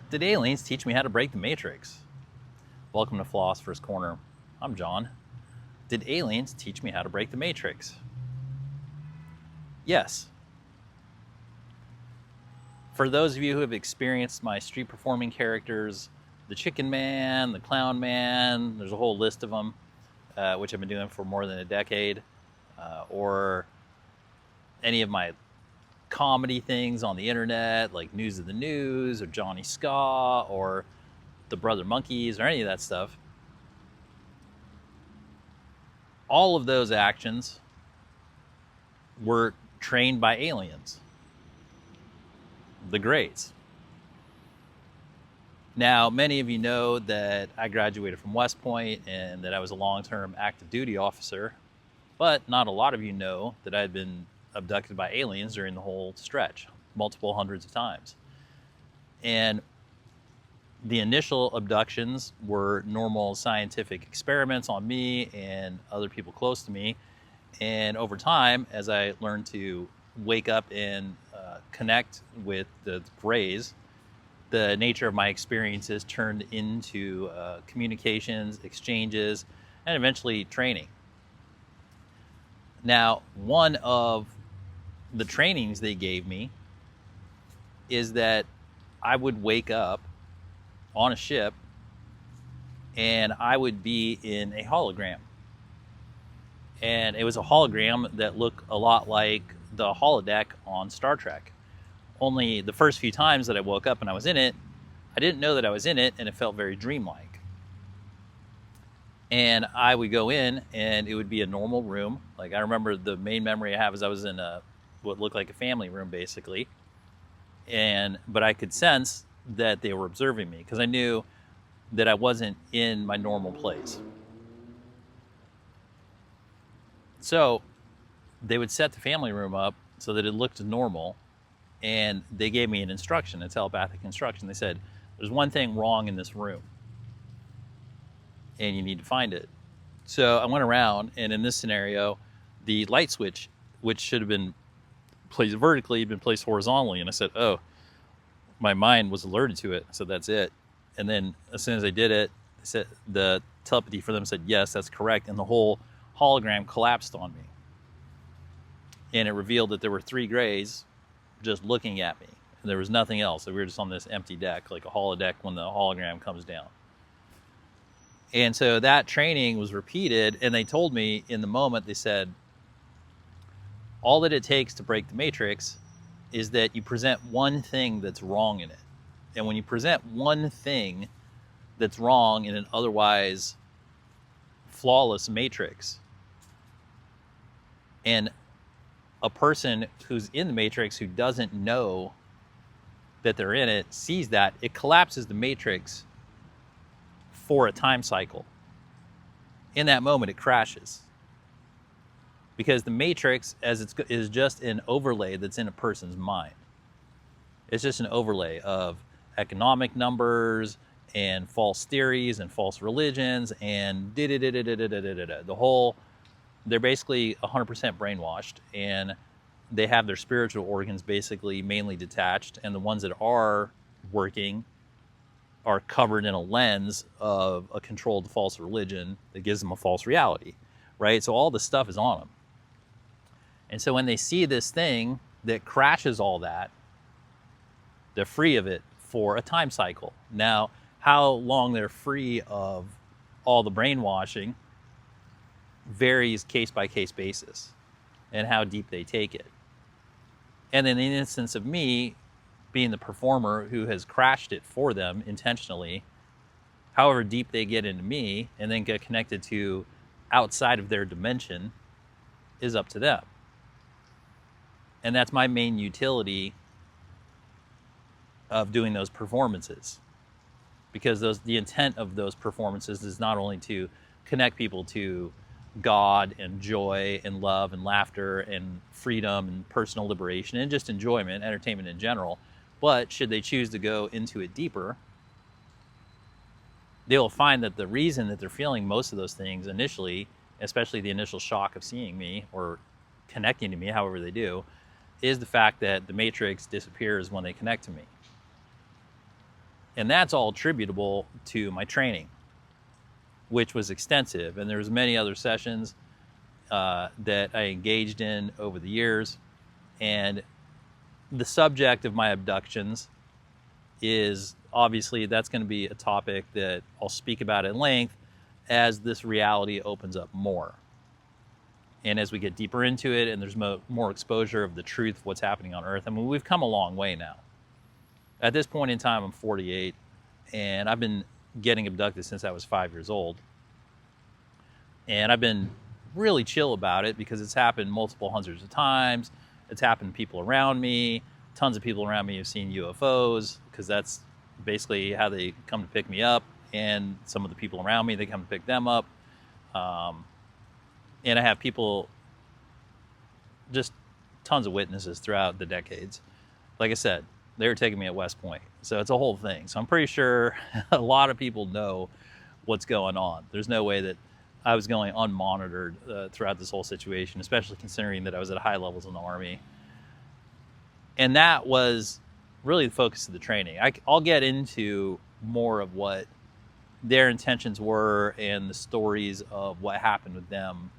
Did aliens teach me how to break the matrix? Welcome to Philosopher's Corner. I'm John. Did aliens teach me how to break the matrix? Yes. For those of you who have experienced my street performing characters, the Chicken Man, the Clown Man, there's a whole list of them, which I've been doing for more than a decade, or any of my comedy things on the internet, like News of the News, or Johnny Ska, or the Brother Monkeys, or any of that stuff. All of those actions were trained by aliens, the greats. Now, many of you know that I graduated from West Point and that I was a long-term active duty officer, but not a lot of you know that I had been abducted by aliens during the whole stretch, multiple hundreds of times. And the initial abductions were normal scientific experiments on me and other people close to me. And over time, as I learned to wake up and connect with the Greys, the nature of my experiences turned into communications, exchanges, and eventually training. Now, one of the trainings they gave me is that I would wake up on a ship and I would be in a hologram. And it was a hologram that looked a lot like the holodeck on Star Trek. Only the first few times that I woke up and I was in it, I didn't know that I was in it, and it felt very dreamlike. And I would go in and it would be a normal room. Like, I remember the main memory I have is I was in what looked like a family room, basically. But I could sense that they were observing me because I knew that I wasn't in my normal place. So they would set the family room up so that it looked normal, and they gave me an instruction, a telepathic instruction. They said, there's one thing wrong in this room, and you need to find it. So I went around, and in this scenario, the light switch, which should have been placed vertically, had been placed horizontally. And I said, oh, my mind was alerted to it. So that's it. And then as soon as I did it, the telepathy for them said, yes, that's correct. And the whole hologram collapsed on me. And it revealed that there were 3 Greys just looking at me. And there was nothing else. So we were just on this empty deck, like a holodeck when the hologram comes down. And so that training was repeated, and they told me in the moment, they said, all that it takes to break the matrix is that you present one thing that's wrong in it. And when you present one thing that's wrong in an otherwise flawless matrix, and a person who's in the matrix who doesn't know that they're in it sees that, it collapses the matrix for a time cycle. In that moment, it crashes. Because the matrix, is just an overlay that's in a person's mind. It's just an overlay of economic numbers and false theories and false religions and the whole. They're basically 100% brainwashed, and they have their spiritual organs basically mainly detached, and the ones that are working are covered in a lens of a controlled false religion that gives them a false reality, right? So all this stuff is on them. And so when they see this thing that crashes all that, they're free of it for a time cycle. Now, how long they're free of all the brainwashing varies case by case basis and how deep they take it. And in the instance of me being the performer who has crashed it for them intentionally, however deep they get into me and then get connected to outside of their dimension is up to them. And that's my main utility of doing those performances, because the intent of those performances is not only to connect people to God and joy and love and laughter and freedom and personal liberation and just enjoyment, entertainment in general, but should they choose to go into it deeper, they will find that the reason that they're feeling most of those things initially, especially the initial shock of seeing me or connecting to me, however they do, is the fact that the matrix disappears when they connect to me. And that's all attributable to my training, which was extensive. And there was many other sessions that I engaged in over the years. And the subject of my abductions is obviously, that's going to be a topic that I'll speak about at length as this reality opens up more. And as we get deeper into it and there's more exposure of the truth of what's happening on Earth. I mean, we've come a long way now. At this point in time, I'm 48, and I've been getting abducted since I was 5 years old. And I've been really chill about it because it's happened multiple hundreds of times. It's happened to people around me. Tons of people around me have seen UFOs, because that's basically how they come to pick me up. And some of the people around me, they come to pick them up. And I have people, just tons of witnesses throughout the decades. Like I said, they were taking me at West Point. So it's a whole thing. So I'm pretty sure a lot of people know what's going on. There's no way that I was going unmonitored throughout this whole situation, especially considering that I was at high levels in the Army. And that was really the focus of the training. I'll get into more of what their intentions were and the stories of what happened with them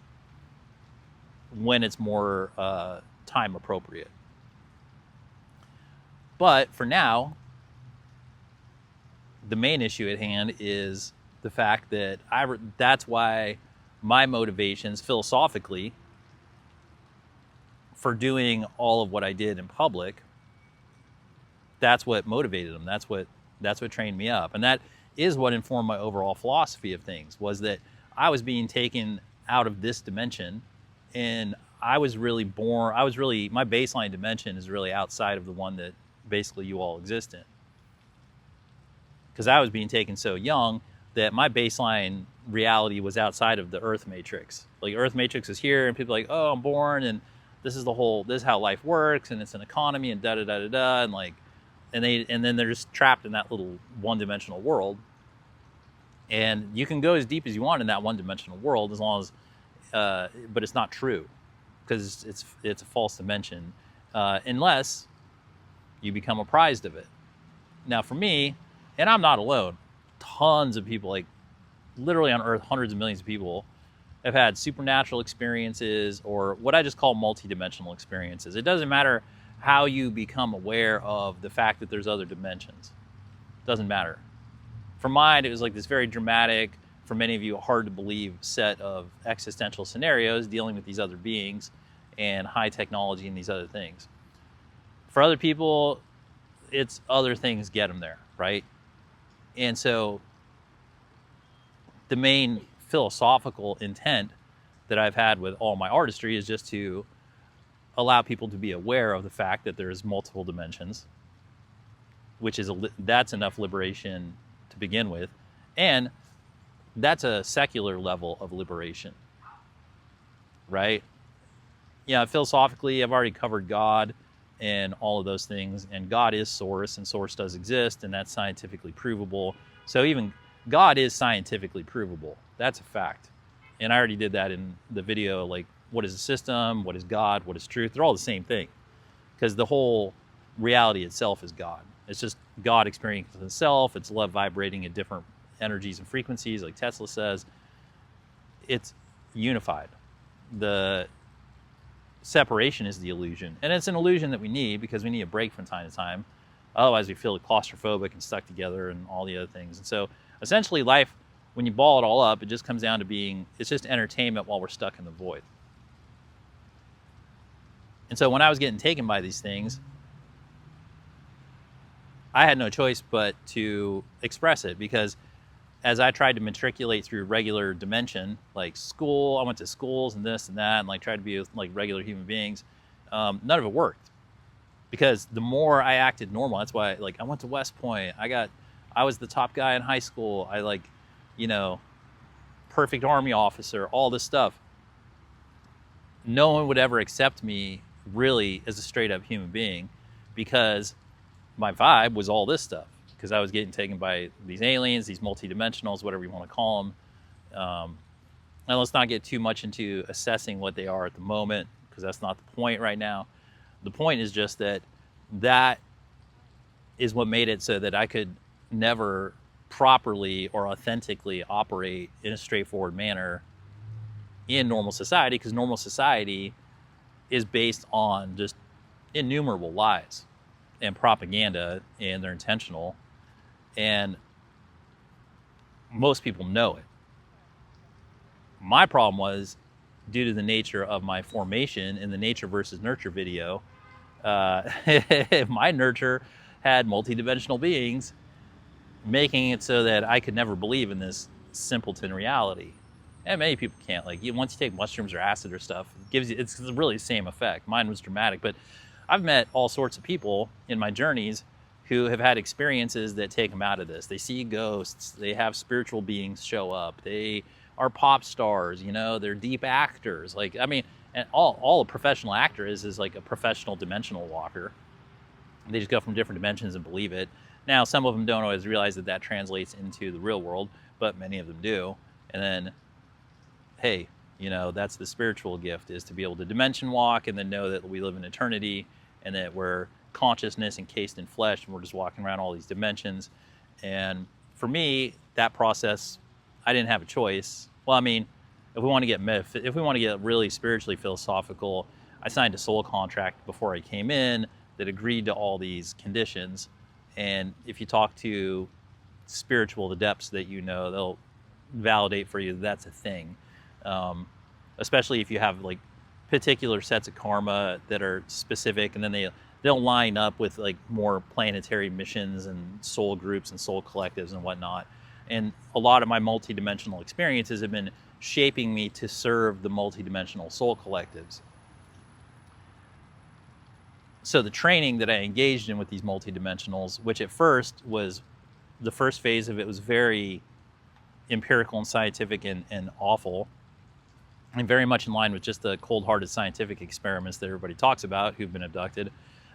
when it's more time appropriate. But for now, the main issue at hand is the fact that that's why my motivations philosophically for doing all of what I did in public, that's what motivated them. That's what trained me up. And that is what informed my overall philosophy of things, was that I was being taken out of this dimension, and my baseline dimension is really outside of the one that basically you all exist in. Because I was being taken so young that my baseline reality was outside of the Earth matrix. Like, Earth matrix is here, and people are like, oh, I'm born, and this is how life works, and it's an economy, and da-da-da-da-da, and then they're just trapped in that little one-dimensional world. And you can go as deep as you want in that one-dimensional world, as long as, but it's not true, because it's a false dimension, unless you become apprised of it. Now, for me, and I'm not alone, tons of people, like literally on Earth, hundreds of millions of people have had supernatural experiences, or what I just call multidimensional experiences. It doesn't matter how you become aware of the fact that there's other dimensions. It doesn't matter. For mine, it was like this very dramatic, for many of you, hard to believe set of existential scenarios dealing with these other beings and high technology and these other things. For other people, it's other things get them there, right? And so the main philosophical intent that I've had with all my artistry is just to allow people to be aware of the fact that there's multiple dimensions, which is that's enough liberation to begin with. And that's a secular level of liberation, right? Yeah, philosophically, I've already covered God and all of those things, and God is source, and source does exist, and that's scientifically provable. So even God is scientifically provable. That's a fact. And I already did that in the video, like, what is a system, what is God, what is truth? They're all the same thing, because the whole reality itself is God. It's just God experiencing itself. It's love vibrating at different energies and frequencies, like Tesla says. It's unified. The separation is the illusion, and it's an illusion that we need, because we need a break from time to time. Otherwise we feel claustrophobic and stuck together and all the other things. And so essentially life, when you ball it all up, it just comes down to it's just entertainment while we're stuck in the void. And so when I was getting taken by these things, I had no choice but to express it, because as I tried to matriculate through regular dimension, like school, I went to schools and this and that, and like tried to be with like regular human beings, none of it worked. Because the more I acted normal, that's why, like, I went to West Point, I was the top guy in high school, perfect Army officer, all this stuff. No one would ever accept me really as a straight up human being, because my vibe was all this stuff. Because I was getting taken by these aliens, these multidimensionals, whatever you want to call them. And let's not get too much into assessing what they are at the moment, because that's not the point right now. The point is just that is what made it so that I could never properly or authentically operate in a straightforward manner in normal society, because normal society is based on just innumerable lies and propaganda, and they're intentional, and most people know it. My problem was, due to the nature of my formation in the nature versus nurture video, my nurture had multidimensional beings, making it so that I could never believe in this simpleton reality. And many people can't. Like, once you take mushrooms or acid or stuff, it's really the same effect. Mine was dramatic, but I've met all sorts of people in my journeys who have had experiences that take them out of this. They see ghosts, they have spiritual beings show up, they are pop stars, they're deep actors. Like, I mean, and all a professional actor is like a professional dimensional walker. They just go from different dimensions and believe it. Now, some of them don't always realize that translates into the real world, but many of them do. And then, hey, that's the spiritual gift, is to be able to dimension walk and then know that we live in eternity and that we're consciousness encased in flesh and we're just walking around all these dimensions. And for me, that process, I didn't have a choice. Well, I mean, if we want to get really spiritually philosophical, I signed a soul contract before I came in that agreed to all these conditions. And if you talk to spiritual adepts that they'll validate for you that's a thing. Especially if you have like particular sets of karma that are specific, and then they'll line up with like more planetary missions and soul groups and soul collectives and whatnot. And a lot of my multidimensional experiences have been shaping me to serve the multidimensional soul collectives. So the training that I engaged in with these multidimensionals, which at first was, the first phase of it was very empirical and scientific and awful, and very much in line with just the cold-hearted scientific experiments that everybody talks about who've been abducted.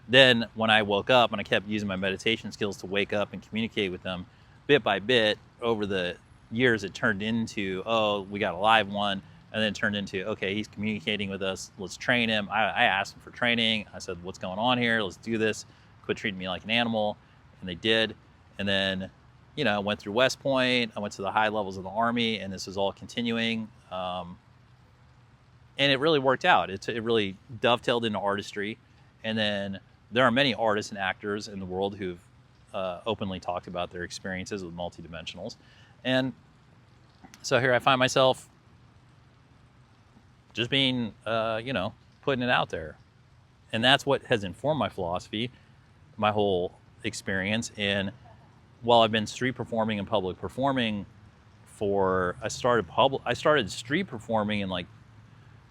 Then when I woke up and I kept using my meditation skills to wake up and communicate with them, bit by bit, over the years, it turned into, oh, we got a live one. And then it turned into, okay, he's communicating with us, let's train him. I asked him for training. I said, what's going on here? Let's do this. Quit treating me like an animal. And they did. And then, I went through West Point. I went to the high levels of the Army, and this is all continuing. And it really worked out. It really dovetailed into artistry. And then there are many artists and actors in the world who've openly talked about their experiences with multidimensionals. And so here I find myself just being, putting it out there. And that's what has informed my philosophy, my whole experience. And while I've been street performing and public performing I started street performing in like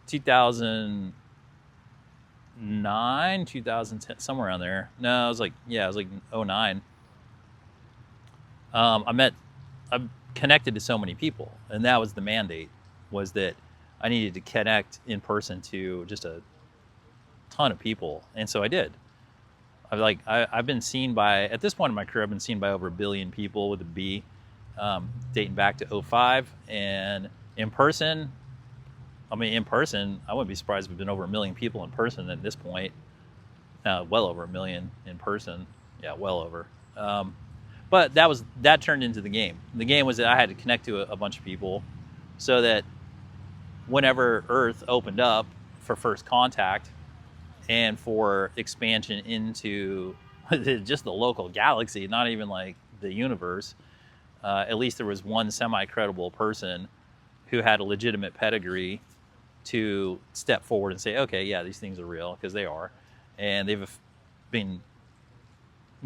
2009, 2010, somewhere around there. No, it was like 2009. I've connected to so many people, and that was the mandate, was that I needed to connect in person to just a ton of people. And so I did. I've been seen by, at this point in my career, I've been seen by over 1 billion people with a B, dating back to 2005. And in person, I wouldn't be surprised if it's been over 1 million people in person at this point. Well over 1 million in person. Yeah, well over. But that turned into the game. The game was that I had to connect to a bunch of people so that whenever Earth opened up for first contact and for expansion into just the local galaxy, not even like the universe, at least there was one semi-credible person who had a legitimate pedigree to step forward and say, okay, yeah, these things are real, because they are. And they've been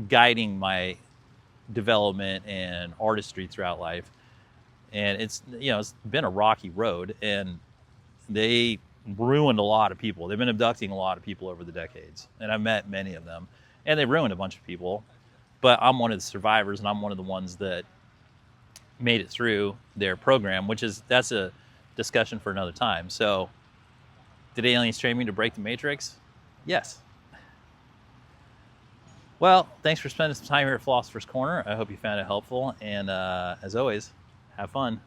guiding my development and artistry throughout life. And it's been a rocky road, and they ruined a lot of people. They've been abducting a lot of people over the decades, and I've met many of them, and they ruined a bunch of people. But I'm one of the survivors, and I'm one of the ones that made it through their program, that's a discussion for another time. So, did aliens train me to break the matrix? Yes. Well, thanks for spending some time here at Philosopher's Corner. I hope you found it helpful, and as always, have fun.